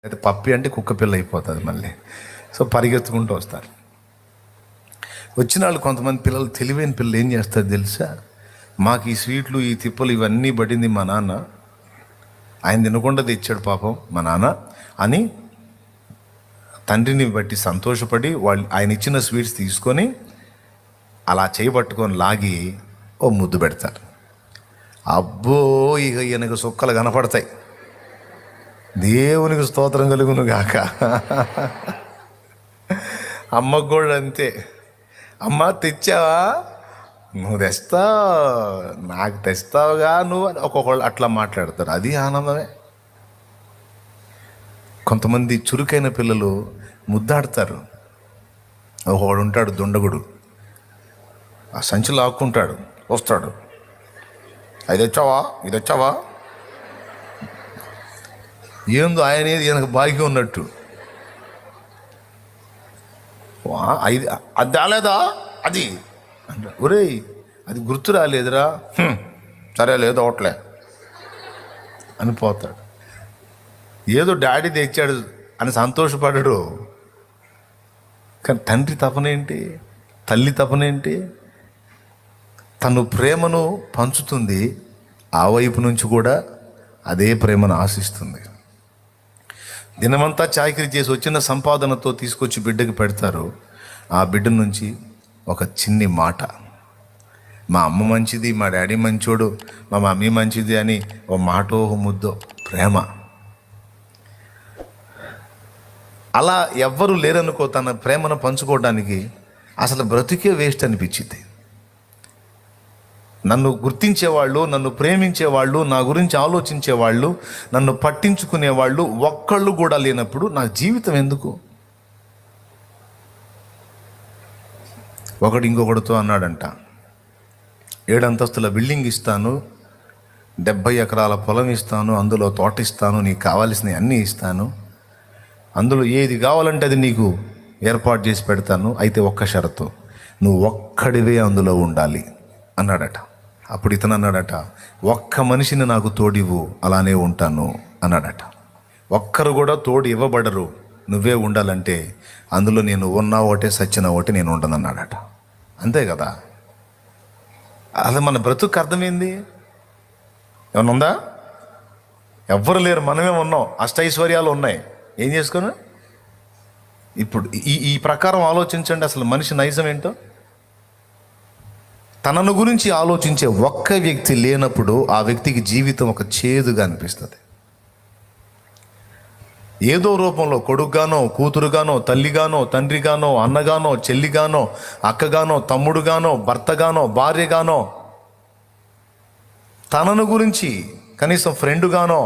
అయితే పప్పి అంటే కుక్క పిల్ల అయిపోతుంది మళ్ళీ. సో పరిగెత్తుకుంటూ వస్తారు. వచ్చిన వాళ్ళు కొంతమంది పిల్లలు, తెలివైన పిల్లలు ఏం చేస్తారు తెలుసా, మాకు ఈ స్వీట్లు ఈ తిప్పలు ఇవన్నీ పడింది మా నాన్న, ఆయన తినకుండా తెచ్చాడు పాపం మా నాన్న అని తండ్రిని బట్టి సంతోషపడి వాళ్ళు ఆయన ఇచ్చిన స్వీట్స్ తీసుకొని అలా చేయబట్టుకొని లాగి ఓ ముద్దు పెడతారు. అబ్బో ఇక ఈయనకు సుక్కలు కనపడతాయి. దేవునికి స్తోత్రం కలుగును గాక. అమ్మకు కూడా అంతే. అమ్మ తెచ్చావా, నువ్వు తెస్తావు, నాకు తెస్తావుగా నువ్వు అని ఒక్కొక్కళ్ళు అట్లా మాట్లాడతారు. అది ఆనందమే. కొంతమంది చురుకైన పిల్లలు ముద్దాడతారు. ఒకడు ఉంటాడు దుండగుడు, ఆ సంచి లాక్కుంటాడు, వస్తాడు, అది వచ్చావా ఇది వచ్చావా, ఏందో ఆయన ఈయనకు బాగా ఉన్నట్టు, అది రాలేదా అది అంట. ఒరేయ్ అది గుర్తు రాలేదురా, సరే లేదు ఒకట్లే అని పోతాడు. ఏదో డాడీ తెచ్చాడు అని సంతోషపడడు. కానీ తండ్రి తపనేంటి, తల్లి తపనేంటి, తను ప్రేమను పంచుతుంది, ఆ వైపు నుంచి కూడా అదే ప్రేమను ఆశిస్తుంది. దినమంతా చాకరీ చేసి వచ్చిన సంపాదనతో తీసుకొచ్చి బిడ్డకి పెడతారు. ఆ బిడ్డ నుంచి ఒక చిన్ని మాట, మా అమ్మ మంచిది, మా డాడీ మంచోడు, మా మమ్మీ మంచిది అని ఓ మాటో ఓ ముద్దో ప్రేమ. అలా ఎవ్వరూ లేరనుకో తన ప్రేమను పంచుకోవడానికి, అసలు బ్రతికే వేస్ట్ అనిపించింది. నన్ను గుర్తించేవాళ్ళు, నన్ను ప్రేమించేవాళ్ళు, నా గురించి ఆలోచించేవాళ్ళు, నన్ను పట్టించుకునేవాళ్ళు ఒక్కళ్ళు కూడా లేనప్పుడు నా జీవితం ఎందుకు? ఒకడు ఇంకొకడితో అన్నాడంట, 7 అంతస్తుల బిల్డింగ్ ఇస్తాను, 70 ఎకరాల పొలం ఇస్తాను, అందులో తోట ఇస్తాను, నీకు కావాల్సినవి అన్నీ ఇస్తాను, అందులో ఏది కావాలంటే అది నీకు ఏర్పాటు చేసి పెడతాను, అయితే ఒక్క షరతు, నువ్వు ఒక్కడివే అందులో ఉండాలి అన్నాడట. అప్పుడు ఇతను అన్నాడట, ఒక్క మనిషిని నాకు తోడివ్వు, అలానే ఉంటాను అన్నాడట. ఒక్కరు కూడా తోడు ఇవ్వబడరు, నువ్వే ఉండాలంటే అందులో నేను ఉన్నా ఒకటే సచ్చిన ఒకటి నేను ఉండను అన్నాడట. అంతే కదా. అసలు మన బ్రతుకు అర్థమైంది ఏమన్నా ఉందా? ఎవ్వరు లేరు, మనమే ఉన్నాం, అష్టైశ్వర్యాలు ఉన్నాయి, ఏం చేసుకోను. ఇప్పుడు ఈ ప్రకారం ఆలోచించండి, అసలు మనిషి నైజం ఏంటో. తనను గురించి ఆలోచించే ఒక్క వ్యక్తి లేనప్పుడు ఆ వ్యక్తికి జీవితం ఒక చేదుగా అనిపిస్తుంది. ఏదో రూపంలో కొడుకుగానో, కూతురుగానో, తల్లిగానో, తండ్రిగానో, అన్నగానో, చెల్లిగానో, అక్కగానో, తమ్ముడుగానో, భర్తగానో, భార్యగానో, తనను గురించి కనీసం ఫ్రెండుగానో,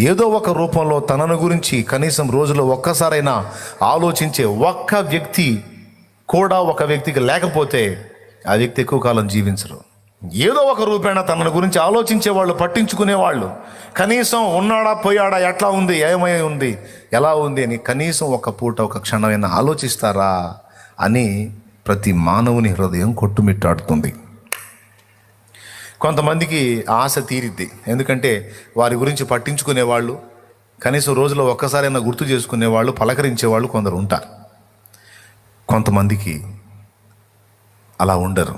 ఏదో ఒక రూపంలో తనను గురించి కనీసం రోజులో ఒక్కసారైనా ఆలోచించే ఒక్క వ్యక్తి కూడా ఒక వ్యక్తికి లేకపోతే ఆ వ్యక్తి ఎక్కువ కాలం జీవించరు. ఏదో ఒక రూపేణ తనను గురించి ఆలోచించేవాళ్ళు, పట్టించుకునేవాళ్ళు, కనీసం ఉన్నాడా పోయాడా, ఎట్లా ఉంది, ఏమై ఉంది, ఎలా ఉంది అని కనీసం ఒక పూట ఒక క్షణమైనా ఆలోచిస్తారా అని ప్రతి మానవుని హృదయం కొట్టుమిట్టాడుతుంది. కొంతమందికి ఆశ తీరిద్ది, ఎందుకంటే వారి గురించి పట్టించుకునేవాళ్ళు, కనీసం రోజులో ఒక్కసారైనా గుర్తు చేసుకునేవాళ్ళు, పలకరించేవాళ్ళు కొందరు ఉంటారు. కొంతమందికి అలా ఉండరు.